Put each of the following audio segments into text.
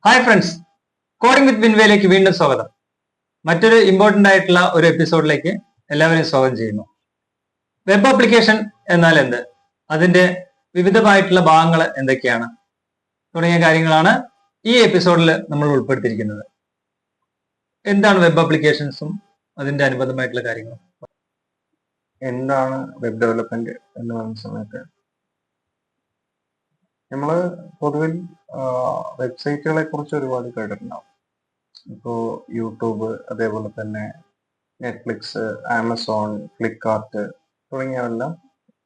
Hi friends, coding with വിൻവേയിലേക്ക് വീണ്ടും സ്വാഗതം. മറ്റൊരു ഇമ്പോർട്ടന്റ് ആയിട്ടുള്ള ഒരു എപ്പിസോഡിലേക്ക് എല്ലാവരെയും സ്വാഗതം ചെയ്യുന്നു. വെബ് ആപ്ലിക്കേഷൻ എന്നാൽ എന്ത്, അതിന്റെ വിവിധമായിട്ടുള്ള ഭാഗങ്ങൾ എന്തൊക്കെയാണ് തുടങ്ങിയ കാര്യങ്ങളാണ് ഈ എപ്പിസോഡിൽ നമ്മൾ ഉൾപ്പെടുത്തിയിരിക്കുന്നത്. എന്താണ് വെബ് ആപ്ലിക്കേഷൻസും അതിന്റെ അനുബന്ധമായിട്ടുള്ള കാര്യങ്ങളും? എന്താണ് വെബ് ഡെവലപ്മെന്റ് എന്ന് പറയുന്ന സമയത്ത് നമ്മൾ പൊതുവിൽ വെബ്സൈറ്റുകളെ കുറിച്ച് ഒരുപാട് കേട്ടിട്ടുണ്ടാവും. ഇപ്പോൾ യൂട്യൂബ്, അതേപോലെ തന്നെ നെറ്റ്ഫ്ലിക്സ്, ആമസോൺ, ഫ്ലിപ്കാർട്ട് തുടങ്ങിയവെല്ലാം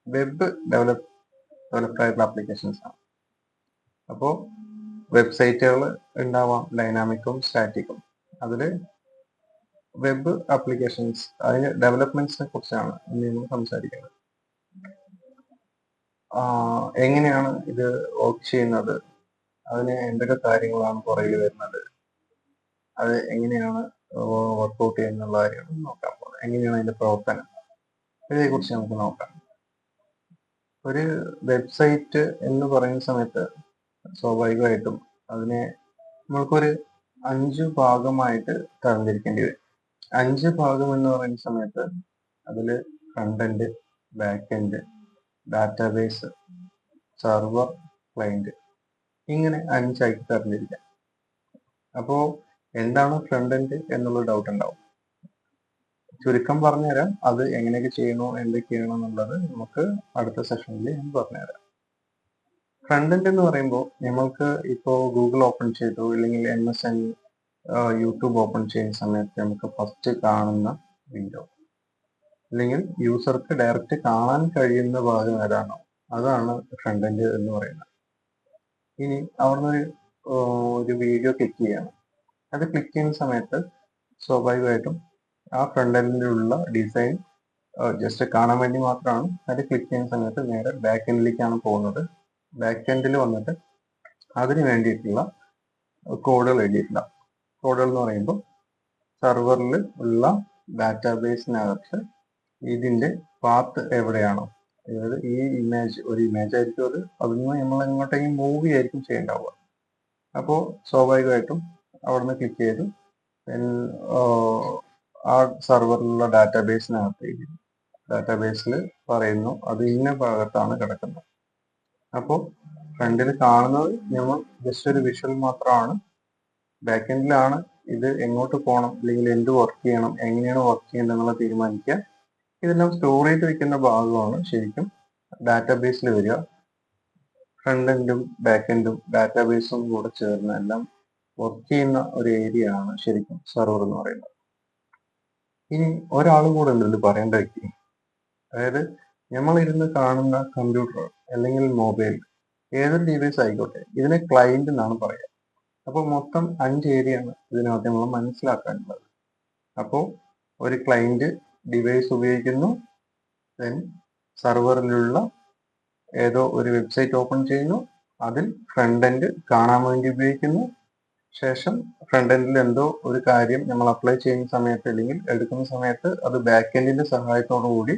വെബ് ഡെവലപ്ഡ് ആയിട്ടുള്ള ആപ്ലിക്കേഷൻസ് ആണ്. അപ്പോൾ വെബ്സൈറ്റുകൾ ഉണ്ടാവാം, ഡൈനാമിക്കും സ്റ്റാറ്റിക്കും. അതിൽ വെബ് ആപ്ലിക്കേഷൻസ്, അതിന് ഡെവലപ്മെന്റ്സിനെ കുറിച്ചാണ് ഇന്ന് നമ്മൾ സംസാരിക്കുന്നത്. എങ്ങനെയാണ് ഇത് വർക്ക് ചെയ്യുന്നത്, അതിന് എന്തൊക്കെ കാര്യങ്ങളാണ് പുറകിൽ വരുന്നത്, അത് എങ്ങനെയാണ് വർക്ക്ഔട്ട് ചെയ്യുന്നുള്ള കാര്യമാണ് നോക്കാൻ പോകുന്നത്. എങ്ങനെയാണ് അതിന്റെ പ്രവർത്തനം, ഇതിനെക്കുറിച്ച് നമുക്ക് നോക്കാം. ഒരു വെബ്സൈറ്റ് എന്ന് പറയുന്ന സമയത്ത് സ്വാഭാവികമായിട്ടും അതിനെ നമ്മൾക്കൊരു 5 ഭാഗമായിട്ട് തരംതിരിക്കേണ്ടി വരും. 5 ഭാഗം എന്ന് പറയുന്ന സമയത്ത് അതിൽ front end, back end, database, server, client, ഇങ്ങനെ 5 ആയിട്ട് തരംതിരിക്കാം. അപ്പോൾ എന്താണ് ഫ്രണ്ട് എൻഡ് എന്നുള്ള ഡൗട്ട് ഉണ്ടാവും. ചുരുക്കം പറഞ്ഞുതരാം, അത് എങ്ങനെയൊക്കെ ചെയ്യണോ എന്തൊക്കെയാണോ എന്നുള്ളത് നമുക്ക് അടുത്ത സെഷനിൽ ഞാൻ പറഞ്ഞുതരാം. ഫ്രണ്ട് എൻഡ് എന്ന് പറയുമ്പോൾ നമ്മൾക്ക് ഇപ്പോൾ ഗൂഗിൾ ഓപ്പൺ ചെയ്തു, അല്ലെങ്കിൽ MSN, യൂട്യൂബ് ഓപ്പൺ ചെയ്യുന്ന സമയത്ത് നമുക്ക് ഫസ്റ്റ് കാണുന്ന വിൻഡോ, അല്ലെങ്കിൽ യൂസർക്ക് ഡയറക്റ്റ് കാണാൻ കഴിയുന്ന ഭാഗം ഏതാണോ അതാണ് ഫ്രണ്ട് എൻഡ് എന്ന് പറയുന്നത്. ഇനി അവിടുന്ന് ഒരു വീഡിയോ ക്ലിക്ക് ചെയ്യണം. അത് ക്ലിക്ക് ചെയ്യുന്ന സമയത്ത് സ്വാഭാവികമായിട്ടും ആ ഫ്രണ്ട് എൻഡിലുള്ള ഡിസൈൻ ജസ്റ്റ് കാണാൻ വേണ്ടി മാത്രമാണ്. അത് ക്ലിക്ക് ചെയ്യുന്ന സമയത്ത് നേരെ ബാക്ക് എൻഡിലേക്കാണ് പോകുന്നത്. ബാക്ക് എൻഡിൽ വന്നിട്ട് അതിന് വേണ്ടിയിട്ടുള്ള കോഡുകൾ എഴുതിയിട്ടില്ല. കോഡുകൾ എന്ന് പറയുമ്പോൾ സെർവറിൽ ഉള്ള ഡാറ്റാബേസിനകത്ത് ഇതിന്റെ പാത്ത് എവിടെയാണോ, അതായത് ഈ ഇമേജ് ഒരു ഇമേജ് ആയിരിക്കും, അതിന് നമ്മൾ എങ്ങോട്ടെങ്കിലും മൂവി ആയിരിക്കും ചെയ്യേണ്ടാവുക. അപ്പോൾ സ്വാഭാവികമായിട്ടും അവിടുന്ന് ക്ലിക്ക് ചെയ്ത് ആ സെർവറിലുള്ള ഡാറ്റാബേസിൽ പറയുന്നു അത് ഇന്ന ഭാഗത്താണ് കിടക്കുന്നത്. അപ്പോൾ ഫ്രണ്ടിൽ കാണുന്നത് നമ്മൾ ജസ്റ്റ് ഒരു വിഷ്വൽ മാത്രമാണ്. ബാക്ക് എൻഡിലാണ് ഇത് എങ്ങോട്ട് പോകണം, അല്ലെങ്കിൽ എന്ത് വർക്ക് ചെയ്യണം, എങ്ങനെയാണ് വർക്ക് ചെയ്യേണ്ടത് എന്നുള്ള തീരുമാനിക്കുക. ഇതെല്ലാം സ്റ്റോർ ചെയ്ത് വെക്കുന്ന ഭാഗമാണ് ശരിക്കും ഡാറ്റാബേസിൽ വരിക. ഫ്രണ്ട് എൻഡും ബാക്ക് എൻഡും ഡാറ്റാബേസും കൂടെ ചേർന്ന് എല്ലാം വർക്ക് ചെയ്യുന്ന ഒരു ഏരിയ ആണ് ശരിക്കും സെർവർ എന്ന് പറയുന്നത്. ഇനി ഒരാൾ കൂടെ ഉണ്ട് ഇത് പറയേണ്ട വ്യക്തി. അതായത് നമ്മൾ ഇരുന്ന് കാണുന്ന കമ്പ്യൂട്ടർ അല്ലെങ്കിൽ മൊബൈൽ, ഏതൊരു ഡിവൈസ് ആയിക്കോട്ടെ, ഇതിനെ ക്ലയന്റ് എന്നാണ് പറയുക. അപ്പോൾ മൊത്തം 5 ഏരിയ ആണ് ഇതിനകത്ത് നമ്മൾ മനസ്സിലാക്കാനുള്ളത്. അപ്പോൾ ഒരു ക്ലയന്റ് ഡിവൈസ് ഉപയോഗിക്കുന്നു, ദെൻ സെർവറിലുള്ള ഏതോ ഒരു വെബ്സൈറ്റ് ഓപ്പൺ ചെയ്യുന്നു, അതിൽ ഫ്രണ്ട് എൻഡ് കാണാൻ വേണ്ടി ഉപയോഗിക്കുന്നു. ശേഷം ഫ്രണ്ട് എൻഡിൽ എന്തോ ഒരു കാര്യം നമ്മൾ അപ്ലൈ ചെയ്യുന്ന സമയത്ത് അല്ലെങ്കിൽ എടുക്കുന്ന സമയത്ത് അത് ബാക്ക് എൻഡിന്റെ സഹായത്തോടു കൂടി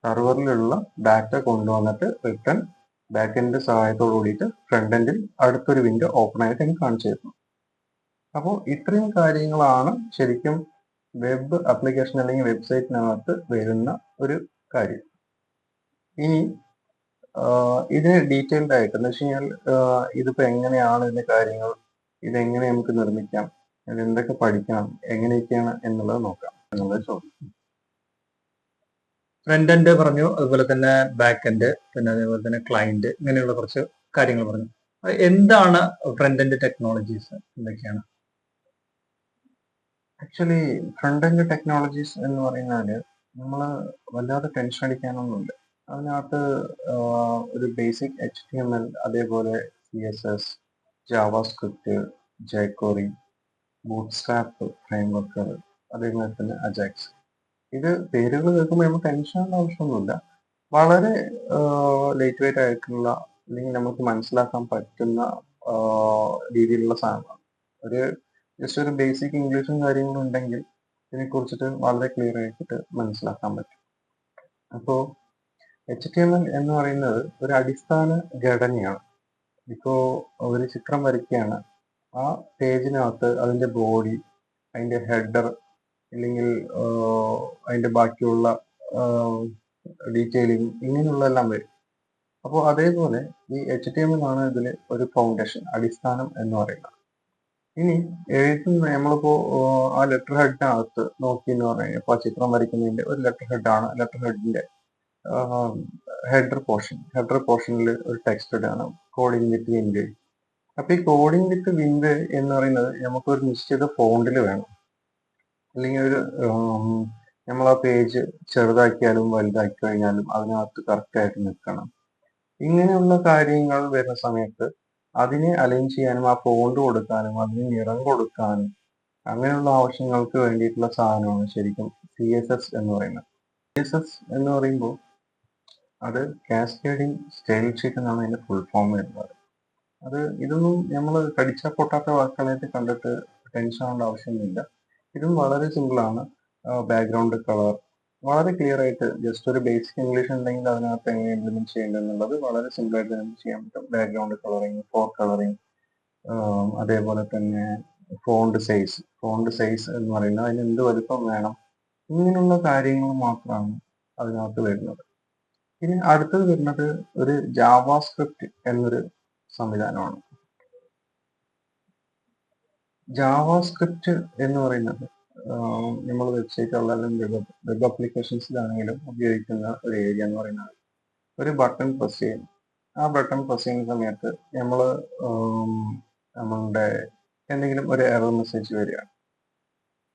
സെർവറിലുള്ള ഡാറ്റ കൊണ്ടുവന്നിട്ട് റിട്ടേൺ ബാക്ക് എൻഡിന്റെ സഹായത്തോടു കൂടിയിട്ട് ഫ്രണ്ട് എൻഡിൽ അടുത്തൊരു വിൻഡോ ഓപ്പൺ ആയിട്ട് എനിക്ക് കാണിച്ചു തരുന്നു. അപ്പോൾ ഇത്രയും കാര്യങ്ങളാണ് ശരിക്കും വെബ് ആപ്ലിക്കേഷൻ അല്ലെങ്കിൽ വെബ്സൈറ്റിനകത്ത് വരുന്ന ഒരു കാര്യം. ഇനി ഇതിന് ഡീറ്റെയിൽഡ് ആയിട്ട് എന്ന് വെച്ച് കഴിഞ്ഞാൽ ഇതിപ്പോ എങ്ങനെയാണ് ഇതിന്റെ കാര്യങ്ങൾ, ഇതെങ്ങനെ നമുക്ക് നിർമ്മിക്കാം, ഇത് എന്തൊക്കെ പഠിക്കണം, എങ്ങനെയൊക്കെയാണ് എന്നുള്ളത് നോക്കാം എന്നുള്ളത് ചോദ്യം. ഫ്രണ്ട് എൻഡ് പറഞ്ഞു, അതുപോലെ തന്നെ ബാക്ക് എൻഡ്, പിന്നെ അതേപോലെ തന്നെ ക്ലയന്റ്, ഇങ്ങനെയുള്ള കുറച്ച് കാര്യങ്ങൾ പറഞ്ഞു. എന്താണ് ഫ്രണ്ട് എൻഡ് ടെക്നോളജീസ്, എന്തൊക്കെയാണ്? ആക്ച്വലി ഫ്രണ്ട് എൻഡ് ടെക്നോളജീസ് എന്ന് പറയുന്നത് നമ്മൾ വല്ലാതെ ടെൻഷൻ അടിക്കാനൊന്നുമില്ല. അതിനകത്ത് ഒരു ബേസിക് HTML, അതേപോലെ CSS, ജാവാസ്ക്രിപ്റ്റ്, jQuery, ബൂട്ട്സ്ട്രാപ്പ് ഫ്രെയിംവർക്കുകൾ, അതേപോലെ തന്നെ അജാക്സ്, ഇത് പേരുകൾ കേൾക്കുമ്പോൾ നമ്മൾ ടെൻഷൻ ആവശ്യമൊന്നുമില്ല. വളരെ ലൈറ്റ് വെയിറ്റ് ആയിട്ടുള്ള, അല്ലെങ്കിൽ നമുക്ക് മനസ്സിലാക്കാൻ പറ്റുന്ന രീതിയിലുള്ള സാധനമാണ്. ഒരു ജസ്റ്റ് ഒരു ബേസിക് ഇംഗ്ലീഷും കാര്യങ്ങളും ഉണ്ടെങ്കിൽ ഇതിനെക്കുറിച്ചിട്ട് വളരെ ക്ലിയർ ആയിട്ട് മനസ്സിലാക്കാൻ പറ്റും. അപ്പോൾ HTML എന്ന് പറയുന്നത് ഒരു അടിസ്ഥാന ഘടനയാണ്. ഇപ്പോൾ ഒരു ചിത്രം വരയ്ക്കുകയാണ്, ആ പേജിനകത്ത് അതിന്റെ ബോഡി, അതിന്റെ ഹെഡർ, അല്ലെങ്കിൽ അതിന്റെ ബാക്കിയുള്ള ഡീറ്റെയിലിംഗ്, ഇങ്ങനെയുള്ളതെല്ലാം വരും. അപ്പോൾ അതേപോലെ ഈ HTML ആണ് ഇതിൽ ഒരു ഫൗണ്ടേഷൻ, അടിസ്ഥാനം എന്ന് പറയുന്നത്. ഇനി എഴുതുന്ന നമ്മളിപ്പോ ആ ലെറ്റർ ഹെഡിനകത്ത് നോക്കി എന്ന് പറഞ്ഞു കഴിഞ്ഞാൽ, ഇപ്പോൾ ചിത്രം വരയ്ക്കുന്നതിന്റെ ഒരു ലെറ്റർ ഹെഡാണ്. ലെറ്റർ ഹെഡിന്റെ ഹെഡർ പോർഷനിൽ ഒരു ടെക്സ്റ്റ് ഇടാണ്, കോഡിംഗ് വിത്ത് വിൻഡ്. അപ്പൊ ഈ കോഡിംഗ് വിത്ത് വിൻഡ് എന്ന് പറയുന്നത് നമുക്കൊരു നിശ്ചിത ഫോണ്ടിൽ വേണം, അല്ലെങ്കിൽ ഒരു നമ്മൾ ആ പേജ് ചെറുതാക്കിയാലും വലുതാക്കി കഴിഞ്ഞാലും അതിനകത്ത് കറക്റ്റ് ആയിട്ട് നിൽക്കണം. ഇങ്ങനെയുള്ള കാര്യങ്ങൾ വരുന്ന സമയത്ത് അതിനെ അലൈൻ ചെയ്യാനും, ആ ഫോണ്ട് കൊടുക്കാനും, അതിന് നിറം കൊടുക്കാനും, അങ്ങനെയുള്ള ആവശ്യങ്ങൾക്ക് വേണ്ടിയിട്ടുള്ള സാധനമാണ് ശരിക്കും CSS എന്ന് പറയുന്നത്. CSS എന്ന് പറയുമ്പോൾ അത് കാസ്കേഡിങ് സ്റ്റൈൽ ഷീറ്റ് എന്നാണ് അതിന്റെ ഫുൾ ഫോം വരുന്നത്. ഇതൊന്നും നമ്മൾ കടിച്ചാൽ പൊട്ടാത്ത വാക്കുകളായിട്ട് കണ്ടിട്ട് ടെൻഷൻ ആവേണ്ട ആവശ്യമൊന്നുമില്ല. ഇതും വളരെ സിമ്പിൾ ആണ്. ബാക്ക്ഗ്രൗണ്ട് കളർ വളരെ ക്ലിയർ ആയിട്ട്, ജസ്റ്റ് ഒരു ബേസിക് ഇംഗ്ലീഷ് ഉണ്ടെങ്കിൽ അതിനകത്ത് എങ്ങനെ ഇംപ്ലിമെന്റ് ചെയ്യേണ്ടത് എന്നുള്ളത് വളരെ സിമ്പിൾ ആയിട്ട് നമുക്ക് ചെയ്യാൻ പറ്റും. ബാക്ക്ഗ്രൗണ്ട് കളറിങ്, ഫോർ കളറിങ്, അതേപോലെ തന്നെ ഫോണ്ട് സൈസ് എന്ന് പറയുന്നത് അതിന് എന്ത് വലുപ്പം വേണം, ഇങ്ങനെയുള്ള കാര്യങ്ങൾ മാത്രമാണ് അതിനകത്ത് വരുന്നത്. ഇനി അടുത്തത് വരുന്നത് ഒരു ജാവാസ്ക്രിപ്റ്റ് എന്നൊരു സംവിധാനമാണ്. ജാവാസ്ക്രിപ്റ്റ് എന്ന് പറയുന്നത് നമ്മൾ വെബ്സൈറ്റുകളിലും വെബ് ആപ്ലിക്കേഷൻസിലാണെങ്കിലും ഉപയോഗിക്കുന്ന ഒരു ഏരിയ എന്ന് പറയുന്നത്, ഒരു ബട്ടൺ പ്രസ് ചെയ്യും. ആ ബട്ടൺ പ്രസ് ചെയ്യുന്ന സമയത്ത് നമ്മളുടെ എന്തെങ്കിലും ഒരു എറർ മെസ്സേജ് വരികയാണ്,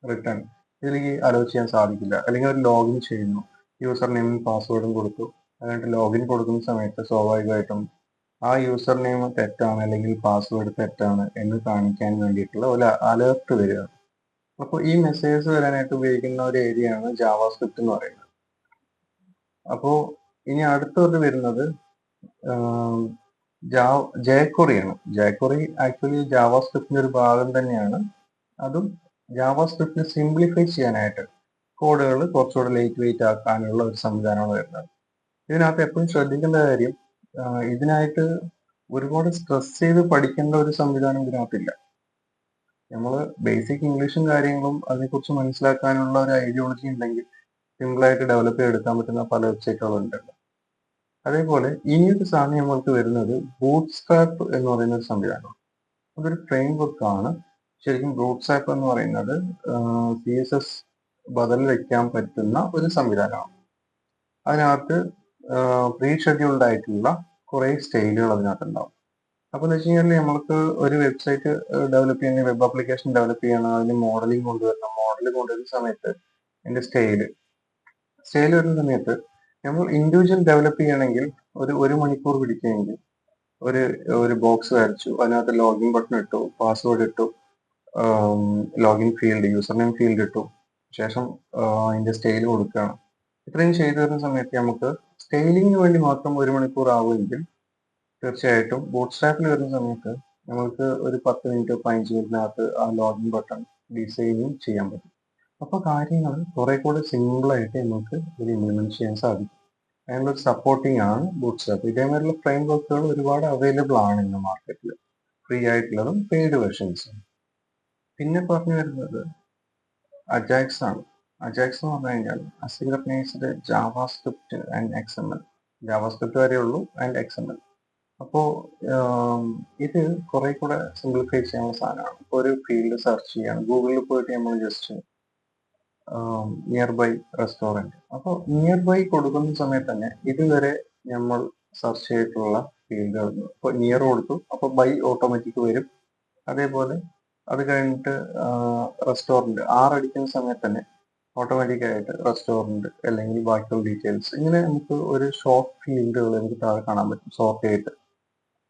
റിട്ടേൺ, ഇതിലേക്ക് അലോ ചെയ്യാൻ സാധിക്കില്ല. അല്ലെങ്കിൽ ഒരു ലോഗിൻ ചെയ്യുന്നു, യൂസർ നെയിമും പാസ്വേഡും കൊടുത്തു, എന്നിട്ട് ലോഗിൻ കൊടുക്കുന്ന സമയത്ത് സ്വാഭാവികമായിട്ടും ആ യൂസർ നെയിം തെറ്റാണ് അല്ലെങ്കിൽ പാസ്വേഡ് തെറ്റാണ് എന്ന് കാണിക്കാൻ വേണ്ടിയിട്ടുള്ള ഒരു അലേർട്ട് വരികയാണ്. അപ്പോൾ ഈ മെസ്സേജസ് വരാനായിട്ട് ഉപയോഗിക്കുന്ന ഒരു ഏരിയയാണ് ജാവാസ്ക്രിപ്റ്റ് എന്ന് പറയുന്നത്. അപ്പോൾ ഇനി അടുത്തത് വരുന്നത് ജാക്വറിയാണ്. ജാക്വറി ആക്ച്വലി ജാവാസ്ക്രിപ്റ്റിന്റെ ഒരു ഭാഗം തന്നെയാണ്. അതും ജാവാസ്ക്രിപ്റ്റിനെ സിംപ്ലിഫൈ ചെയ്യാനായിട്ട്, കോഡുകൾ കുറച്ചുകൂടെ ലൈറ്റ് വെയിറ്റ് ആക്കാനുള്ള ഒരു സംവിധാനമാണ് വരുന്നത്. ഇതിനകത്ത് എപ്പോഴും ശ്രദ്ധിക്കേണ്ട കാര്യം, ഇതിനായിട്ട് ഒരുപാട് സ്ട്രെസ് ചെയ്ത് പഠിക്കേണ്ട ഒരു സംവിധാനം ഇതിനകത്തില്ല. നമ്മൾ ബേസിക് ഇംഗ്ലീഷും കാര്യങ്ങളും അതിനെക്കുറിച്ച് മനസ്സിലാക്കാനുള്ള ഒരു ഐഡിയോളജി ഉണ്ടെങ്കിൽ സിമ്പിളായിട്ട് ഡെവലപ്പ് ചെയ്തെടുക്കാൻ പറ്റുന്ന പല വെബ്സൈറ്റുകളുണ്ട്. അതേപോലെ ഇനിയൊരു സാധനം നമ്മൾക്ക് വരുന്നത് ബൂട്ട് സ്ട്രാപ്പ് എന്ന് പറയുന്ന ഒരു സംവിധാനമാണ്. അതൊരു ഫ്രെയിം വർക്ക് ആണ്. ശരിക്കും ബൂട്ട് സ്ട്രാപ്പ് എന്ന് പറയുന്നത് CSS ബദൽ വെക്കാൻ പറ്റുന്ന ഒരു സംവിധാനമാണ്. അതിനകത്ത് പ്രീ ഷെഡ്യൂൾഡ് ആയിട്ടുള്ള കുറെ സ്റ്റൈലുകൾ അതിനകത്ത് ഉണ്ടാവും. അപ്പൊ എന്ന് വെച്ച് കഴിഞ്ഞാൽ നമ്മൾക്ക് ഒരു വെബ്സൈറ്റ് ഡെവലപ്പ് ചെയ്യുന്ന, വെബ് ആപ്ലിക്കേഷൻ ഡെവലപ്പ് ചെയ്യണം, അതിന് മോഡലിംഗ് കൊണ്ടുവരണം. മോഡൽ കൊണ്ടുവരുന്ന സമയത്ത് അതിന്റെ സ്റ്റൈല് വരുന്ന സമയത്ത് നമ്മൾ ഇൻഡിവിജ്വൽ ഡെവലപ്പ് ചെയ്യണമെങ്കിൽ ഒരു മണിക്കൂർ പിടിക്കുമെങ്കിൽ ഒരു ബോക്സ് വരച്ചു, അതിനകത്ത് ലോഗിൻ ബട്ടൺ ഇട്ടു, പാസ്വേഡ് ഇട്ടു, login field, user name field ഇട്ടു, ശേഷം അതിന്റെ സ്റ്റൈൽ കൊടുക്കുകയാണ്. ഇത്രയും ചെയ്തു വരുന്ന സമയത്ത് നമുക്ക് സ്റ്റൈലിങ്ങിന് വേണ്ടി മാത്രം 1 മണിക്കൂർ ആവുമെങ്കിൽ തീർച്ചയായിട്ടും ബൂട്ട് സ്ട്രാപ്പിൽ വരുന്ന സമയത്ത് നമുക്ക് ഒരു 10 മിനിറ്റ് 15 മിനിറ്റിനകത്ത് ആ ലോഗിൻ ബട്ടൺ ഡിസൈനിങ് ചെയ്യാൻ പറ്റും. അപ്പൊ കാര്യങ്ങൾ കുറെ കൂടെ സിമ്പിൾ ആയിട്ട് നമുക്ക് ഇത് ഇംപ്ലിമെന്റ് ചെയ്യാൻ സാധിക്കും. അതിനൊരു സപ്പോർട്ടിംഗ് ആണ് ബൂട്ട് സ്ട്രാപ്പ്. ഇതേമാതിരിയുള്ള ഫ്രെയിം വർക്കുകൾ ഒരുപാട് അവൈലബിൾ ആണ് ഇന്ന് മാർക്കറ്റിൽ, ഫ്രീ ആയിട്ടുള്ളതും പെയ്ഡ് വെർഷൻസും. പിന്നെ പറഞ്ഞു വരുന്നത് അജാക്സ് ആണ്. അജാക്സ് എന്ന് പറഞ്ഞു കഴിഞ്ഞാൽ അസിൻക്രണൈസ്ഡ് ജാവാസ്ക്രിപ്റ്റ് ആൻഡ് XML. ജാവാസ്ക്രിപ്റ്റ് വരെ ഉള്ളൂ ആൻഡ് XML. അപ്പോൾ ഇത് കുറെ കൂടെ സിംപ്ലിഫൈ ചെയ്യാനുള്ള സാധനമാണ്. ഇപ്പോൾ ഒരു ഫീൽഡ് സെർച്ച് ചെയ്യാണ്, ഗൂഗിളിൽ പോയിട്ട് നമ്മൾ ജസ്റ്റ് നിയർ ബൈ റെസ്റ്റോറൻറ്റ്, അപ്പോൾ നിയർ ബൈ കൊടുക്കുന്ന സമയത്ത് തന്നെ ഇതുവരെ നമ്മൾ സെർച്ച് ചെയ്തിട്ടുള്ള ഫീൽഡുകൾ, ഇപ്പോൾ നിയർ കൊടുത്തു, അപ്പോൾ ബൈ ഓട്ടോമാറ്റിക് വരും. അതേപോലെ അത് കഴിഞ്ഞിട്ട് റെസ്റ്റോറൻറ്റ് അടിക്കുന്ന സമയത്ത് തന്നെ ഓട്ടോമാറ്റിക് ആയിട്ട് റെസ്റ്റോറൻറ്റ് അല്ലെങ്കിൽ ബാക്കിയുള്ള ഡീറ്റെയിൽസ്, ഇങ്ങനെ നമുക്ക് ഒരു ഷോർട്ട് ഫീൽഡുകൾ നമുക്ക് താഴെ കാണാൻ പറ്റും സോർട്ട് ചെയ്തിട്ട്.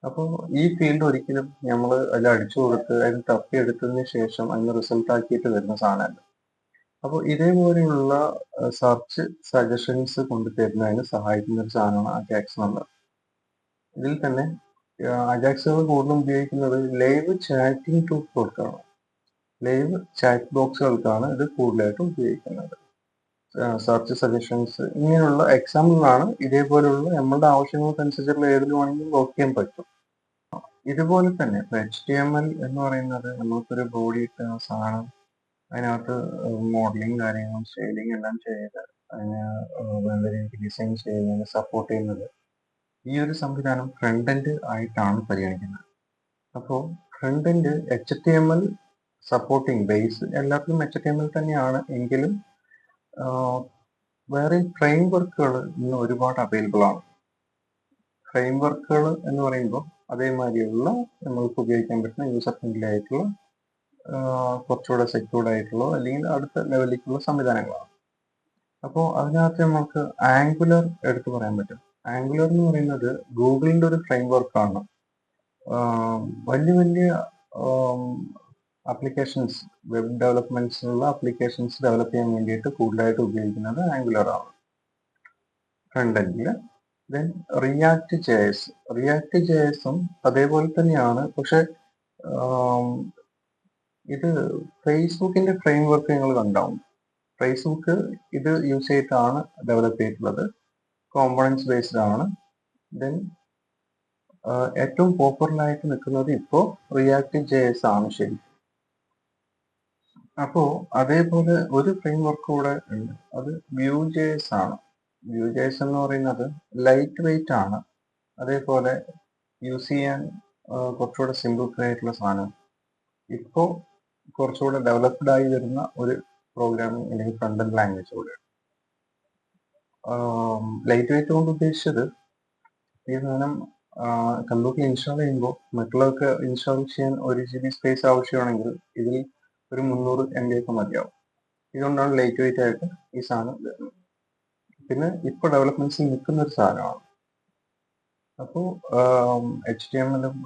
അപ്പോൾ ഈ ഫീൽഡ് ഒരിക്കലും നമ്മൾ അതിൽ അടിച്ചു കൊടുത്ത് അതിന് തപ്പിയെടുത്തതിന് ശേഷം അതിന് റിസൾട്ട് ആക്കിയിട്ട് വരുന്ന സാധനമല്ല. അപ്പോൾ ഇതേപോലെയുള്ള സെർച്ച് സജഷൻസ് കൊണ്ടുതരുന്നതിന് സഹായിക്കുന്ന ഒരു സാധനമാണ് അജാക്സ് എന്നുള്ളത്. ഇതിൽ തന്നെ അജാക്സുകൾ കൂടുതലും ഉപയോഗിക്കുന്നത് ലൈവ് ചാറ്റിംഗ് ടൂൾസുകൾക്കാണ്, ലൈവ് ചാറ്റ് ബോക്സുകൾക്കാണ് ഇത് കൂടുതലായിട്ടും ഉപയോഗിക്കുന്നത്. സെർച്ച് സജഷൻസ് ഇങ്ങനെയുള്ള എക്സാമ്പിളാണ്. ഇതേപോലുള്ള നമ്മളുടെ ആവശ്യങ്ങൾക്കനുസരിച്ചുള്ള ഏതിൽ വേണമെങ്കിലും വർക്ക് ചെയ്യാൻ പറ്റും. ഇതുപോലെ തന്നെ ഇപ്പൊ HTML എന്ന് പറയുന്നത് നമുക്കൊരു ബോഡി ഇട്ട സാധനം അതിനകത്ത് മോഡലിംഗ് കാര്യങ്ങളും സ്റ്റൈലിംഗ് എല്ലാം ചെയ്ത് അതിന് വേണ്ട രീതിയിൽ ഡിസൈൻ ചെയ്യുന്നതിന് സപ്പോർട്ട് ചെയ്യുന്നത് ഈ ഒരു സംവിധാനം ഫ്രണ്ട് എൻഡ് ആയിട്ടാണ് പരിഗണിക്കുന്നത്. അപ്പോൾ front end HTML supporting base എല്ലാത്തിലും HTML തന്നെയാണ് എങ്കിലും വേറെ ഫ്രെയിം വർക്കുകൾ ഇന്ന് ഒരുപാട് അവൈലബിൾ ആണ്. ഫ്രെയിം വർക്കുകൾ എന്ന് പറയുമ്പോൾ അതേമാതിരിയുള്ള നമ്മൾക്ക് ഉപയോഗിക്കാൻ പറ്റുന്ന യൂസർ ഫ്രണ്ട്ലി ആയിട്ടുള്ള കുറച്ചുകൂടെ സെക്യൂർഡ് ആയിട്ടുള്ള അല്ലെങ്കിൽ അടുത്ത ലെവലിലേക്കുള്ള സംവിധാനങ്ങളാണ്. അപ്പോൾ അതിനകത്ത് നമുക്ക് ആംഗുലർ എടുത്തു പറയാൻ പറ്റും. ആംഗുലർ എന്ന് പറയുന്നത് ഗൂഗിളിന്റെ ഒരു ഫ്രെയിം വർക്കാണ്. വലിയ വലിയ ആപ്ലിക്കേഷൻസ് വെബ് ഡെവലപ്മെന്റ്സിനുള്ള ആപ്ലിക്കേഷൻസ് ഡെവലപ്പ് ചെയ്യാൻ വേണ്ടിയിട്ട് കൂടുതലായിട്ട് ഉപയോഗിക്കുന്നത് ആംഗുലർ ആണ് ഫ്രണ്ട് എൻഡിൽ. ദെൻ റിയാക്ട് ജെഎസും അതേപോലെ തന്നെയാണ്. പക്ഷെ ഇത് ഫേസ്ബുക്കിന്റെ ഫ്രെയിം വർക്ക് നിങ്ങൾ കണ്ടാവും. ഫേസ്ബുക്ക് ഇത് യൂസ് ചെയ്തിട്ടാണ് ഡെവലപ്പ് ചെയ്തിട്ടുള്ളത്. കോമ്പണൻസ് ബേസ്ഡ് ആണ്. ദെൻ ഏറ്റവും പോപ്പുലറായിട്ട് നിൽക്കുന്നത് ഇപ്പോൾ റിയാക്ട് ജെഎസ് ആണ് ശരി. അപ്പോൾ അതേപോലെ ഒരു ഫ്രെയിം വർക്ക് കൂടെ ഉണ്ട്, അത് വ്യൂ ജെഎസ് ആണ്. വ്യൂ ജെഎസ് എന്ന് പറയുന്നത് ലൈറ്റ് വെയിറ്റ് ആണ്. അതേപോലെ യൂസ് ചെയ്യാൻ കുറച്ചുകൂടെ സിമ്പിൾ ആയിട്ടുള്ള സാധനം. ഇപ്പോൾ കുറച്ചുകൂടെ ഡെവലപ്ഡ് ആയി വരുന്ന ഒരു പ്രോഗ്രാമിംഗ് അല്ലെങ്കിൽ ഫ്രണ്ട് എൻഡ് ലാംഗ്വേജ് കൂടെയാണ്. ലൈറ്റ് വെയിറ്റ് കൊണ്ട് ഉദ്ദേശിച്ചത് ഈ സാധനം കമ്പ്യൂട്ടറിൽ ഇൻസ്റ്റാൾ ചെയ്യുമ്പോൾ മറ്റുള്ളവർക്ക് ഇൻസ്റ്റാൾ ചെയ്യാൻ 1 GB സ്പേസ് ആവശ്യമാണെങ്കിൽ ഇതിൽ ഒരു 300 MB ഒക്കെ മതിയാവും. ഇതുകൊണ്ടാണ് ലൈറ്റ് വെയിറ്റ് ആയിട്ട് ഈ സാധനം വരുന്നത്. പിന്നെ ഇപ്പോൾ ഡെവലപ്മെന്റ്സിൽ നിൽക്കുന്ന ഒരു സാധനമാണ്. അപ്പോൾ HTML-ഉം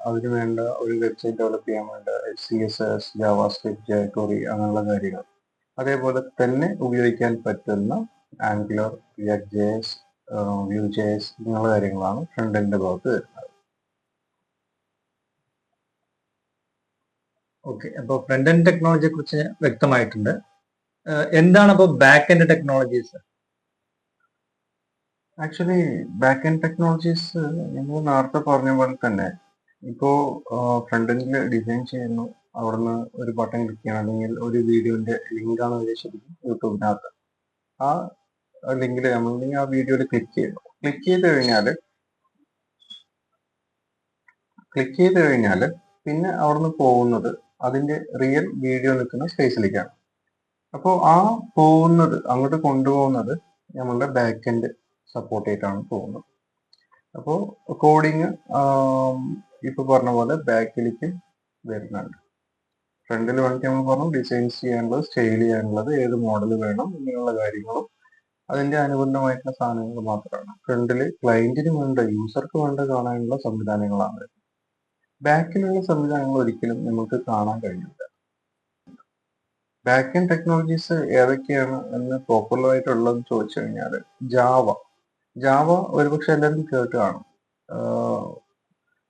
അതിന് വേണ്ട ഒരു വെബ്സൈറ്റ് ഡെവലപ്പ് ചെയ്യാൻ വേണ്ട CSS, JavaScript, jQuery അങ്ങനെയുള്ള കാര്യങ്ങൾ, അതേപോലെ തന്നെ ഉപയോഗിക്കാൻ പറ്റുന്ന angular, react JS, view JS ഇങ്ങനെയുള്ള കാര്യങ്ങളാണ് ഫ്രണ്ട് എൻഡ് ഭാഗത്ത് വരുന്നത്. ഓക്കെ, അപ്പോൾ ഫ്രണ്ട് എൻഡ് ടെക്നോളജിയെ കുറിച്ച് വ്യക്തമായിട്ടുണ്ട്. എന്താണ് അപ്പോൾ back end technologies? Actually back end technologies നിങ്ങൾ നേരത്തെ പറഞ്ഞ പോലെ തന്നെ ഇപ്പോൾ ഫ്രണ്ട് എൻഡിൽ ഡിസൈൻ ചെയ്യുന്നു, അവിടുന്ന് ഒരു ബട്ടൺ ക്ലിക്ക് ചെയ്യണം, അല്ലെങ്കിൽ ഒരു വീഡിയോന്റെ ലിങ്കാണ് ശരിക്കും യൂട്യൂബിനകത്ത്. ആ ലിങ്കിൽ നമ്മൾ ആ വീഡിയോയിൽ ക്ലിക്ക് ചെയ്ത് കഴിഞ്ഞാൽ പിന്നെ അവിടുന്ന് പോകുന്നത് അതിന്റെ റിയൽ വീഡിയോ നിൽക്കുന്ന സ്പേസിലേക്കാണ്. അപ്പോൾ ആ പോകുന്നത് അങ്ങോട്ട് കൊണ്ടുപോകുന്നത് നമ്മളുടെ ബാക്ക് എൻഡ് സപ്പോർട്ട് ചെയ്തിട്ടാണ് പോകുന്നത്. അപ്പോൾ കോഡിങ് ഇപ്പൊ പറഞ്ഞ പോലെ ബാക്കിലേക്ക് വരുന്നുണ്ട്. ഫ്രണ്ടിൽ വേണമെങ്കിൽ നമ്മൾ പറഞ്ഞു ഡിസൈൻസ് ചെയ്യാനുള്ളത്, സ്റ്റൈൽ ചെയ്യാനുള്ളത്, ഏത് മോഡൽ വേണം ഇങ്ങനെയുള്ള കാര്യങ്ങളും അതിന്റെ അനുബന്ധമായിട്ടുള്ള സാധനങ്ങൾ മാത്രമാണ്. ഫ്രണ്ടിൽ ക്ലയന്റിന് വേണ്ട, യൂസർക്ക് വേണ്ട കാണാനുള്ള സംവിധാനങ്ങളാണ്. ബാക്കിലുള്ള സംവിധാനങ്ങൾ ഒരിക്കലും നമുക്ക് കാണാൻ കഴിയില്ല. ബാക്ക് എൻഡ് ടെക്നോളജീസ് ഏതൊക്കെയാണ് എന്ന് പോപ്പുലർ ആയിട്ടുള്ളതെന്ന് ചോദിച്ചു കഴിഞ്ഞാൽ ജാവ ഒരുപക്ഷെ എല്ലാവരും കേട്ട് കാണും.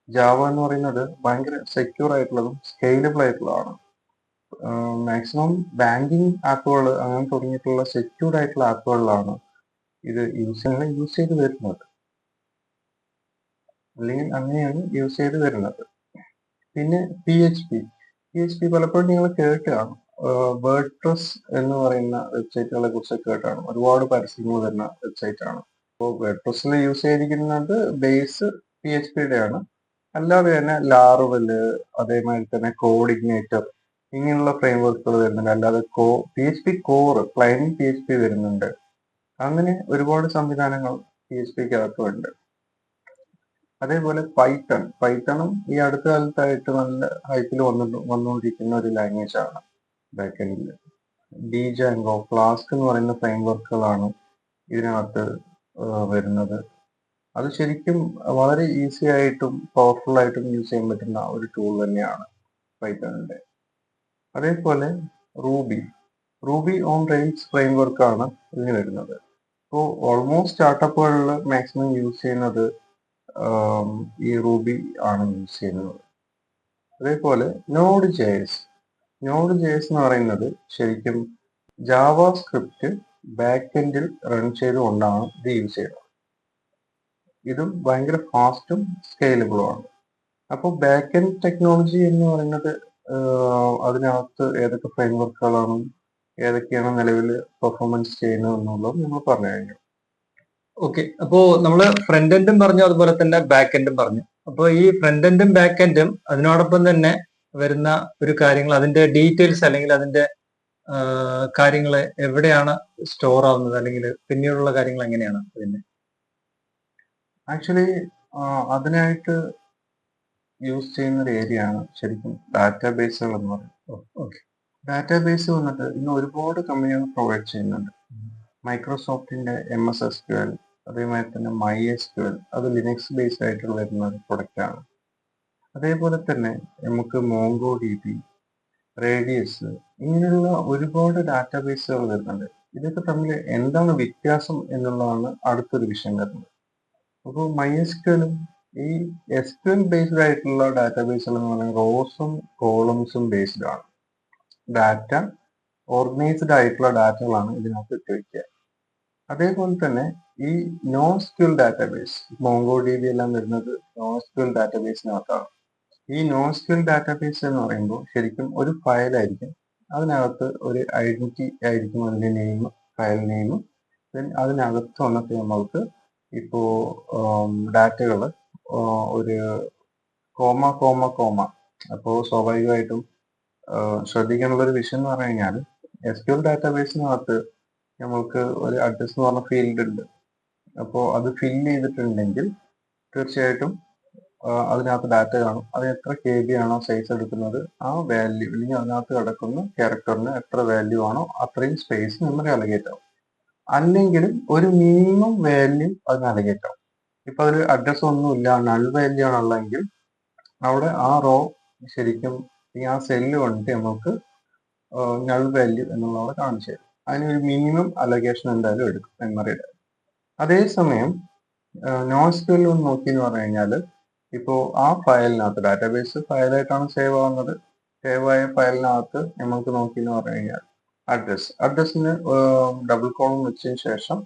ജാവ എന്ന് പറയുന്നത് ഭയങ്കര സെക്യൂർ ആയിട്ടുള്ളതും സ്കെയിലബിൾ ആയിട്ടുള്ളതാണ്. മാക്സിമം ബാങ്കിങ് ആപ്പുകൾ അങ്ങനെ തുടങ്ങിയിട്ടുള്ള സെക്യൂർഡ് ആയിട്ടുള്ള ആപ്പുകളിലാണ് ഇത് യൂസ് ചെയ്ത് വരുന്നത്, അല്ലെങ്കിൽ അങ്ങനെയാണ് യൂസ് ചെയ്ത് വരുന്നത്. പിന്നെ PHP പലപ്പോഴും നിങ്ങൾ കേട്ട് കാണും. വേർഡ്പ്രസ് എന്ന് പറയുന്ന വെബ്സൈറ്റുകളെ കുറിച്ച് കേട്ട് കാണും. ഒരുപാട് പരസ്യങ്ങൾ വരുന്ന വെബ്സൈറ്റ് ആണ്. അപ്പോൾ വേർഡ്പ്രസിൽ യൂസ് ചെയ്തിരിക്കുന്നത് ബേസ് PHP-യുടെ ആണ്. അല്ലാതെ തന്നെ ലാർവല്, അതേമാതിരി തന്നെ കോഡിഗ്നേറ്റർ ഇങ്ങനെയുള്ള ഫ്രെയിം വർക്കുകൾ വരുന്നുണ്ട്. അല്ലാതെ PHP കോർ ക്ലൈന്റ് PHP വരുന്നുണ്ട്. അങ്ങനെ ഒരുപാട് സംവിധാനങ്ങൾ PHP-ക്കകത്തുണ്ട്. അതേപോലെ പൈത്തണും ഈ അടുത്ത കാലത്തായിട്ട് നല്ല ഹൈപ്പിൽ വന്നുകൊണ്ടിരിക്കുന്ന ഒരു ലാംഗ്വേജ് ആണ് ബാക്ക് എൻഡിൽ. ഡിജാങ്കോ, ഫ്ലാസ്ക് എന്ന് പറയുന്ന ഫ്രെയിം വർക്കുകളാണ് ഇതിനകത്ത് വരുന്നത്. അത് ശരിക്കും വളരെ ഈസി ആയിട്ടും പവർഫുൾ ആയിട്ടും യൂസ് ചെയ്യാൻ പറ്റുന്ന ഒരു ടൂൾ തന്നെയാണ് പൈത്തണിന്റെ. അതേപോലെ റൂബി ഓൺ റെയിൽസ് ഫ്രെയിം വർക്കാണ് ഇതിന് വരുന്നത്. ഇപ്പോൾ ഓൾമോസ്റ്റ് സ്റ്റാർട്ടപ്പുകളിൽ മാക്സിമം യൂസ് ചെയ്യുന്നത് ഈ റൂബി ആണ് യൂസ് ചെയ്യുന്നത്. അതേപോലെ നോഡ് ജെഎസ് എന്ന് പറയുന്നത് ശരിക്കും ജാവ സ്ക്രിപ്റ്റ് ബാക്ക് എൻഡിൽ റൺ ചെയ്തുകൊണ്ടാണ് ഇത് യൂസ് ചെയ്യുന്നത്. ഇതും ഭയങ്കര ഫാസ്റ്റും സ്കെയിലബിളും ആണ്. അപ്പോൾ ബാക്ക് എൻഡ് ടെക്നോളജി എന്ന് പറയുന്നത് അതിനകത്ത് ഏതൊക്കെ ഫ്രെയിം വർക്കുകളാണ്, ഏതൊക്കെയാണ് നിലവിൽ പെർഫോമൻസ് ചെയ്യുന്നത് എന്നുള്ളത് നമ്മൾ പറഞ്ഞു കഴിഞ്ഞു. ഓക്കെ, അപ്പോ നമ്മള് ഫ്രണ്ട് എൻഡും പറഞ്ഞു, അതുപോലെ തന്നെ ബാക്ക് എൻഡും പറഞ്ഞു. അപ്പോൾ ഈ ഫ്രണ്ട് എൻഡും ബാക്ക് എൻഡും അതിനോടൊപ്പം തന്നെ വരുന്ന ഒരു കാര്യങ്ങൾ, അതിന്റെ ഡീറ്റെയിൽസ് അല്ലെങ്കിൽ അതിന്റെ കാര്യങ്ങൾ എവിടെയാണ് സ്റ്റോർ ആവുന്നത്, അല്ലെങ്കിൽ പിന്നീടുള്ള കാര്യങ്ങൾ എങ്ങനെയാണ് അതിന്റെ? ആക്ച്വലി അതിനായിട്ട് യൂസ് ചെയ്യുന്ന ഒരു ഏരിയ ആണ് ശരിക്കും ഡാറ്റാബേസുകൾ എന്ന് പറയുന്നത്. ഓക്കെ. ഡാറ്റാബേസ് വന്നിട്ട് ഇന്ന് ഒരുപാട് കമ്പനികൾ പ്രൊവൈഡ് ചെയ്യുന്നുണ്ട്. മൈക്രോസോഫ്റ്റിന്റെ MSSQL, അതേമാതിരി തന്നെ MySQL, അത് ലിനക്സ് ബേസ്ഡ് ആയിട്ട് വരുന്ന ഒരു പ്രൊഡക്റ്റ് ആണ്. അതേപോലെ തന്നെ നമുക്ക് MongoDB, റേഡിയസ്, ഇങ്ങനെയുള്ള ഒരുപാട് ഡാറ്റാബേസുകൾ വരുന്നുണ്ട്. ഇതൊക്കെ തമ്മിൽ എന്താണ് വ്യത്യാസം എന്നുള്ളതാണ് അടുത്തൊരു വിഷയം വരുന്നത്. അപ്പോൾ MySQLും ഈ SQL ബേസ്ഡ് ആയിട്ടുള്ള ഡാറ്റാബേസുകൾ എന്ന് പറയുന്നത് റോസും കോളംസും ബേസ്ഡ് ആണ്. ഡാറ്റ ഓർഗനൈസ്ഡ് ആയിട്ടുള്ള ഡാറ്റകളാണ് ഇതിനകത്ത് ഇട്ടുവയ്ക്കുക. അതേപോലെ തന്നെ ഈ NoSQL ഡാറ്റാബേസ്, MongoDB എല്ലാം വരുന്നത് NoSQL ഡാറ്റാബേസിനകത്താണ്. ഈ NoSQL ഡാറ്റാബേസ് എന്ന് പറയുമ്പോൾ ശരിക്കും ഒരു ഫയലായിരിക്കും, അതിനകത്ത് ഒരു ഐഡന്റിറ്റി ആയിരിക്കും അതിന്റെ നെയിം, ഫയൽ നെയിം. ദെൻ അതിനകത്ത് വന്നിട്ട് നമ്മൾക്ക് ഇപ്പോൾ ഡാറ്റകൾ ഒരു കോമ കോമ കോമ. അപ്പോൾ സ്വാഭാവികമായിട്ടും ശ്രദ്ധിക്കാനുള്ള ഒരു വിഷയം എന്ന് പറഞ്ഞു കഴിഞ്ഞാൽ SQL ഡാറ്റാബേസിനകത്ത് നമ്മൾക്ക് ഒരു അഡ്രസ് എന്ന് പറഞ്ഞ ഫീൽഡ് ഉണ്ട്. അപ്പോൾ അത് ഫില്ല് ചെയ്തിട്ടുണ്ടെങ്കിൽ തീർച്ചയായിട്ടും അതിനകത്ത് ഡാറ്റ കാണും. അത് എത്ര KB ആണോ സൈസ് എടുക്കുന്നത്, ആ വാല്യൂ അല്ലെങ്കിൽ അതിനകത്ത് കിടക്കുന്ന ക്യാരക്ടറിന് എത്ര വാല്യൂ ആണോ അത്രയും സ്പേസ് മെമ്മറി അലഗേറ്റ് ആവും. അല്ലെങ്കിൽ ഒരു മിനിമം വാല്യൂ അതിന് അലഗേറ്റ് ആവും. ഇപ്പൊ അതിൽ അഡ്രസ് ഒന്നുമില്ല, നൾ വാല്യൂ ആണുള്ളതെങ്കിൽ അവിടെ ആ റോ ശരിക്കും ഈ ആ സെല്ല് വന്നിട്ട് നമുക്ക് നൾ വാല്യൂ എന്നുള്ളത് കാണിച്ചു തരും. അതിനൊരു മിനിമം അലഗേഷൻ എന്തായാലും എടുക്കും മെമ്മറിയുടെ. അതേസമയം NoSQL ഒന്ന് നോക്കി എന്ന് പറഞ്ഞു കഴിഞ്ഞാൽ ഇപ്പോൾ ആ ഫയലിനകത്ത് ഡാറ്റാബേസ് ഫയലായിട്ടാണ് സേവ് ആവുന്നത്. സേവ് ആയ ഫയലിനകത്ത് നമുക്ക് നോക്കി എന്ന് പറഞ്ഞു കഴിഞ്ഞാൽ അഡ്രസ്സിന് ഡബിൾ കോളം വെച്ചതിന് ശേഷം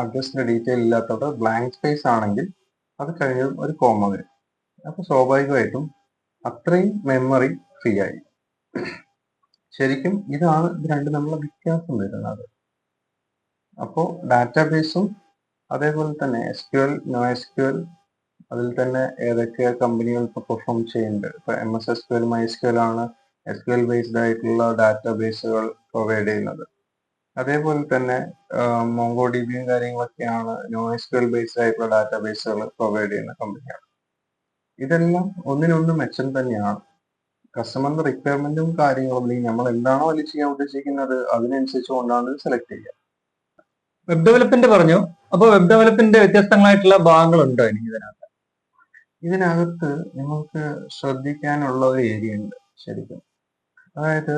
അഡ്രസ്സിന്റെ ഡീറ്റെയിൽ ഇല്ലാത്തത് ബ്ലാങ്ക് സ്പേസ് ആണെങ്കിൽ അത് കഴിഞ്ഞതും ഒരു കോമ വരും. അപ്പൊ സ്വാഭാവികമായിട്ടും അത്രയും മെമ്മറി ഫ്രീ ആയി. ശരിക്കും ഇതാണ് ഇത് രണ്ടും തമ്മിലുള്ള വ്യത്യാസം വരുന്നത്. അപ്പോൾ ഡാറ്റാബേസും അതേപോലെ തന്നെ SQL, NoSQL, അതിൽ തന്നെ ഏതൊക്കെ കമ്പനികൾ ഇപ്പോൾ പെർഫോം ചെയ്യുന്നുണ്ട്. ഇപ്പൊ MSSQL, MySQL ആണ് SQL ബേസ്ഡ് ആയിട്ടുള്ള ഡാറ്റാബേസുകൾ പ്രൊവൈഡ് ചെയ്യുന്നത്. അതേപോലെ തന്നെ MongoDBയും കാര്യങ്ങളൊക്കെയാണ് NoSQL ബേസ്ഡ് ആയിട്ടുള്ള ഡാറ്റാബേസുകൾ പ്രൊവൈഡ് ചെയ്യുന്ന കമ്പനിയാണ്. ഇതെല്ലാം ഒന്നിനൊന്ന് മെച്ചം തന്നെയാണ്. കസ്റ്റമറിന്റെ റിക്വയർമെന്റും കാര്യങ്ങളും അല്ലെങ്കിൽ നമ്മൾ എന്താണോ അതിൽ ചെയ്യാൻ ഉദ്ദേശിക്കുന്നത് അതിനനുസരിച്ച് കൊണ്ടാണ് സെലക്ട് ചെയ്യുക. വെബ് ഡെവലപ്മെന്റ് പറഞ്ഞു. അപ്പോൾ വെബ് ഡെവലപ്മെന്റ് വ്യത്യസ്തങ്ങളായിട്ടുള്ള ഭാഗങ്ങളുണ്ടോ ഇതിനകത്ത്? ഇതിനകത്ത് നമുക്ക് ശ്രദ്ധിക്കാനുള്ള ഒരു ഏരിയ ഉണ്ട് ശരിക്കും. അതായത്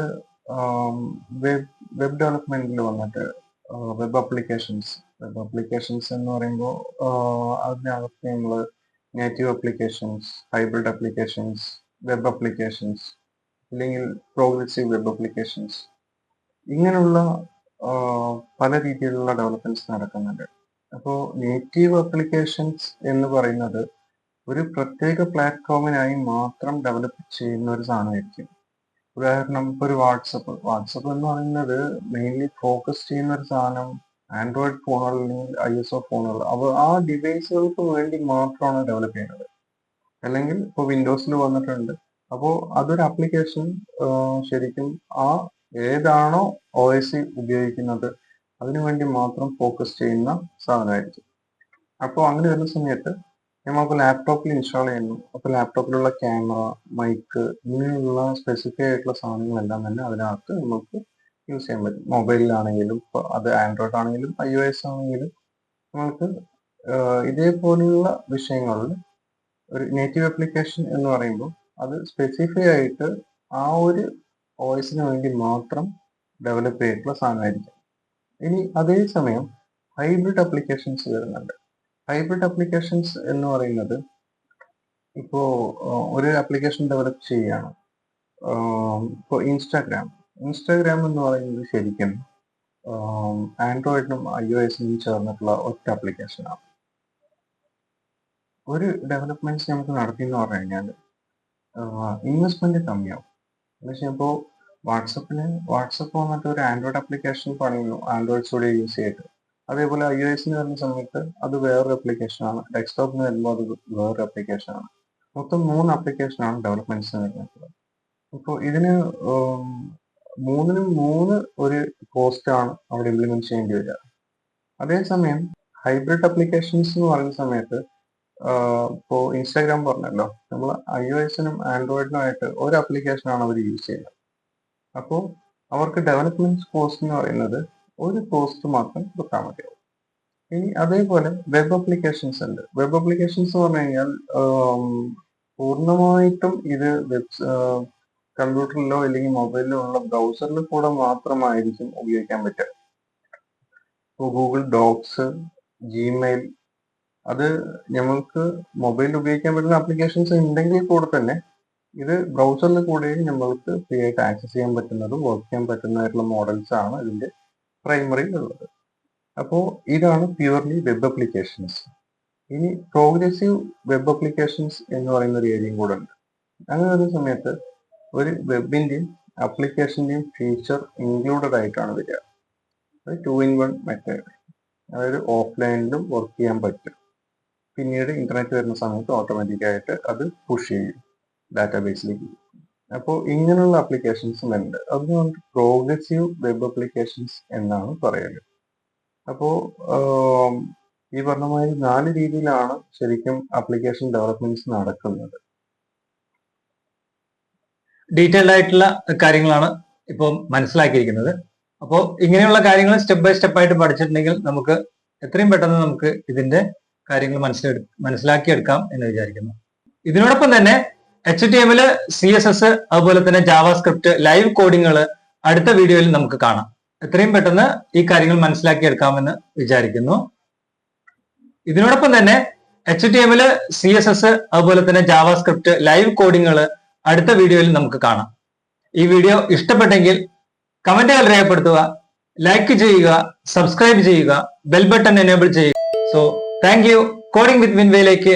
വെബ് ഡെവലപ്മെന്റിൽ വന്നിട്ട് വെബ് അപ്ലിക്കേഷൻസ് എന്ന് പറയുമ്പോൾ അതിനകത്ത് നമ്മൾ native applications, hybrid applications, web applications, അല്ലെങ്കിൽ പ്രോഗ്രസീവ് വെബ് അപ്ലിക്കേഷൻസ്, ഇങ്ങനെയുള്ള പല രീതിയിലുള്ള ഡെവലപ്മെന്റ്സ് നടക്കുന്നുണ്ട്. അപ്പോൾ നേറ്റീവ് അപ്ലിക്കേഷൻസ് എന്ന് പറയുന്നത് ഒരു പ്രത്യേക പ്ലാറ്റ്ഫോമിനായി മാത്രം ഡെവലപ്പ് ചെയ്യുന്ന ഒരു സാധനമായിരിക്കും. ഉദാഹരണം ഇപ്പോൾ ഒരു വാട്സപ്പ് എന്ന് പറയുന്നത് മെയിൻലി ഫോക്കസ് ചെയ്യുന്ന ഒരു സാധനം ആൻഡ്രോയിഡ് ഫോണുകൾ അല്ലെങ്കിൽ ISO ഫോണുകൾ, അപ്പോൾ ആ ഡിവൈസുകൾക്ക് വേണ്ടി മാത്രമാണ് ഡെവലപ്പ് ചെയ്യുന്നത്. അല്ലെങ്കിൽ ഇപ്പോൾ വിൻഡോസിൽ വന്നിട്ടുണ്ട്. അപ്പോൾ അതൊരു ആപ്ലിക്കേഷൻ ശരിക്കും ആ ഏതാണോ OS ഉപയോഗിക്കുന്നത് അതിനു വേണ്ടി മാത്രം ഫോക്കസ് ചെയ്യുന്ന സാധനമായിരിക്കും. അപ്പോൾ അങ്ങനെ വരുന്ന സമയത്ത് നമുക്ക് ലാപ്ടോപ്പിൽ ഇൻസ്റ്റാൾ ചെയ്യുന്നു. അപ്പോൾ ലാപ്ടോപ്പിലുള്ള ക്യാമറ, മൈക്ക്, ഇങ്ങനെയുള്ള സ്പെസിഫിക് ആയിട്ടുള്ള സാധനങ്ങളെല്ലാം തന്നെ അതിനകത്ത് നമുക്ക് യൂസ് ചെയ്യാൻ പറ്റും. മൊബൈലിലാണെങ്കിലും അത് ആൻഡ്രോയിഡ് ആണെങ്കിലും iOS ആണെങ്കിലും നമുക്ക് ഇതേപോലെയുള്ള വിഷയങ്ങളിൽ ഒരു നേറ്റീവ് ആപ്ലിക്കേഷൻ എന്ന് പറയുമ്പോൾ അത് സ്പെസിഫൈ ആയിട്ട് ആ ഒരു OSന് വേണ്ടി മാത്രം ഡെവലപ്പ് ചെയ്തിട്ടുള്ള സാധനമായിരിക്കും. ഇനി അതേസമയം ഹൈബ്രിഡ് അപ്ലിക്കേഷൻസ് വരുന്നുണ്ട്. ഹൈബ്രിഡ് അപ്ലിക്കേഷൻസ് എന്ന് പറയുന്നത് ഇപ്പോൾ ഒരു ആപ്ലിക്കേഷൻ ഡെവലപ്പ് ചെയ്യുകയാണ്. ഇപ്പോൾ ഇൻസ്റ്റാഗ്രാം എന്ന് പറയുന്നത് ശരിക്കും ആൻഡ്രോയിഡിനും iOSനും ചേർന്നിട്ടുള്ള ഒറ്റ ആപ്ലിക്കേഷനാണ്. ഒരു ഡെവലപ്മെന്റ്സ് നമുക്ക് നടത്തി എന്ന് പറഞ്ഞു കഴിഞ്ഞാൽ ഇൻവെസ്റ്റ്മെന്റ് കമ്മിയാവും. പക്ഷെ ഇപ്പോൾ വാട്സപ്പ് വന്നിട്ട് ഒരു ആൻഡ്രോയിഡ് ആപ്ലിക്കേഷൻ പറഞ്ഞു, ആൻഡ്രോയിഡ് സ്റ്റുഡിയോ യൂസ് ചെയ്തിട്ട്. അതേപോലെ iOS വരുന്ന സമയത്ത് അത് വേറൊരു ആപ്ലിക്കേഷൻ ആണ്, ഡെസ്ക്ടോപ്പിന് വരുമ്പോൾ അത് വേറൊരു ആപ്ലിക്കേഷൻ ആണ്. മൊത്തം 3 ആപ്ലിക്കേഷൻ ആണ് ഡെവലപ്മെന്റ്സിന് വരുന്നത്. ഇപ്പോൾ ഇതിന് മൂന്നിനും 3 ഒരു കോസ്റ്റ് ആണ് അവിടെ ഇംപ്ലിമെന്റ് ചെയ്യേണ്ടി വരിക. അതേസമയം ഹൈബ്രിഡ് ആപ്ലിക്കേഷൻസ് എന്ന് പറയുന്ന സമയത്ത് ഇപ്പോൾ ഇൻസ്റ്റാഗ്രാം പറഞ്ഞല്ലോ, നമ്മൾ iOS-നും ആൻഡ്രോയിഡിനുമായിട്ട് ഒരു ആപ്ലിക്കേഷൻ ആണ് അവർ യൂസ് ചെയ്യുന്നത്. അപ്പോൾ അവർക്ക് ഡെവലപ്മെന്റ് കോസ്റ്റ് എന്ന് പറയുന്നത് ഒരു കോസ്റ്റ് മാത്രം കൊടുത്താൽ മതിയാവും. ഇനി അതേപോലെ വെബ് ആപ്ലിക്കേഷൻസ് ഉണ്ട്. വെബ് ആപ്ലിക്കേഷൻസ് എന്ന് പറഞ്ഞു കഴിഞ്ഞാൽ പൂർണ്ണമായിട്ടും ഇത് കമ്പ്യൂട്ടറിലോ അല്ലെങ്കിൽ മൊബൈലിലോ ഉള്ള ബ്രൗസറിൽ കൂടെ മാത്രമായിരിക്കും ഉപയോഗിക്കാൻ പറ്റുക. ഇപ്പോൾ ഗൂഗിൾ ഡോക്സ്, ജിമെയിൽ, അത് നമ്മൾക്ക് മൊബൈലിൽ ഉപയോഗിക്കാൻ പറ്റുന്ന ആപ്ലിക്കേഷൻസ് ഉണ്ടെങ്കിൽ കൂടെ തന്നെ ഇത് ബ്രൗസറിൽ കൂടെ നമ്മൾക്ക് ഫ്രീ ആയിട്ട് ആക്സസ് ചെയ്യാൻ പറ്റുന്നതും വർക്ക് ചെയ്യാൻ പറ്റുന്നതായിട്ടുള്ള മോഡൽസ് ആണ് ഇതിന്റെ പ്രൈമറി ഉള്ളത്. അപ്പോൾ ഇതാണ് പ്യുവർലി വെബ് ആപ്ലിക്കേഷൻസ്. ഇനി പ്രോഗ്രസീവ് വെബ് ആപ്ലിക്കേഷൻസ് എന്ന് പറയുന്ന ഒരു ഏരിയയും കൂടെ ഉണ്ട്. അങ്ങനെ ഒരു സമയത്ത് ഒരു വെബിന്റെയും ആപ്ലിക്കേഷന്റെയും ഫീച്ചർ ഇൻക്ലൂഡഡ് ആയിട്ടാണ് വരിക. അത് 2-in-1 മെത്തേഡ്, അതായത് ഓഫ്ലൈനിലും വർക്ക് ചെയ്യാൻ പറ്റും. പിന്നീട് ഇന്റർനെറ്റ് വരുന്ന സമയത്ത് ഓട്ടോമാറ്റിക്കായിട്ട് അത് പുഷ് ചെയ്യും ഡാറ്റാബേസിലേക്ക്. അപ്പോൾ ഇങ്ങനെയുള്ള ആപ്ലിക്കേഷൻസും ഉണ്ട്. അതുകൊണ്ട് പ്രോഗ്രസീവ് വെബ് ആപ്ലിക്കേഷൻസ് എന്നാണ് പറയുന്നത്. അപ്പോൾ ഈ പറഞ്ഞ മാതിരി 4 രീതിയിലാണ് ശരിക്കും ആപ്ലിക്കേഷൻ ഡെവലപ്മെന്റ്സ് നടക്കുന്നത്. ഡീറ്റെയിൽഡ് ആയിട്ടുള്ള കാര്യങ്ങളാണ് ഇപ്പോൾ മനസ്സിലാക്കിയിരിക്കുന്നത്. അപ്പോൾ ഇങ്ങനെയുള്ള കാര്യങ്ങൾ സ്റ്റെപ്പ് ബൈ സ്റ്റെപ്പ് ആയിട്ട് പഠിച്ചിട്ടുണ്ടെങ്കിൽ നമുക്ക് എത്രയും പെട്ടെന്ന് നമുക്ക് ഇതിന്റെ കാര്യങ്ങൾ മനസ്സിലാക്കിയെടുക്കാം എന്ന് വിചാരിക്കുന്നു. ഇതിനോടൊപ്പം തന്നെ HTML, CSS, അതുപോലെ തന്നെ ജാവാസ്ക്രിപ്റ്റ് ലൈവ് കോഡിങ്ങൾ അടുത്ത വീഡിയോയിൽ നമുക്ക് കാണാം. എത്രയും പെട്ടെന്ന് ഈ കാര്യങ്ങൾ മനസ്സിലാക്കിയെടുക്കാമെന്ന് വിചാരിക്കുന്നു. ഇതിനോടൊപ്പം തന്നെ HTML, CSS, അതുപോലെ തന്നെ ജാവാസ്ക്രിപ്റ്റ് ലൈവ് കോഡിങ്ങൾ അടുത്ത വീഡിയോയിൽ നമുക്ക് കാണാം. ഈ വീഡിയോ ഇഷ്ടപ്പെട്ടെങ്കിൽ കമന്റുകൾ രേഖപ്പെടുത്തുക, ലൈക്ക് ചെയ്യുക, സബ്സ്ക്രൈബ് ചെയ്യുക, ബെൽ ബട്ടൺ എനേബിൾ ചെയ്യുക. So thank you. Coding with വിൻവേയിലേക്ക്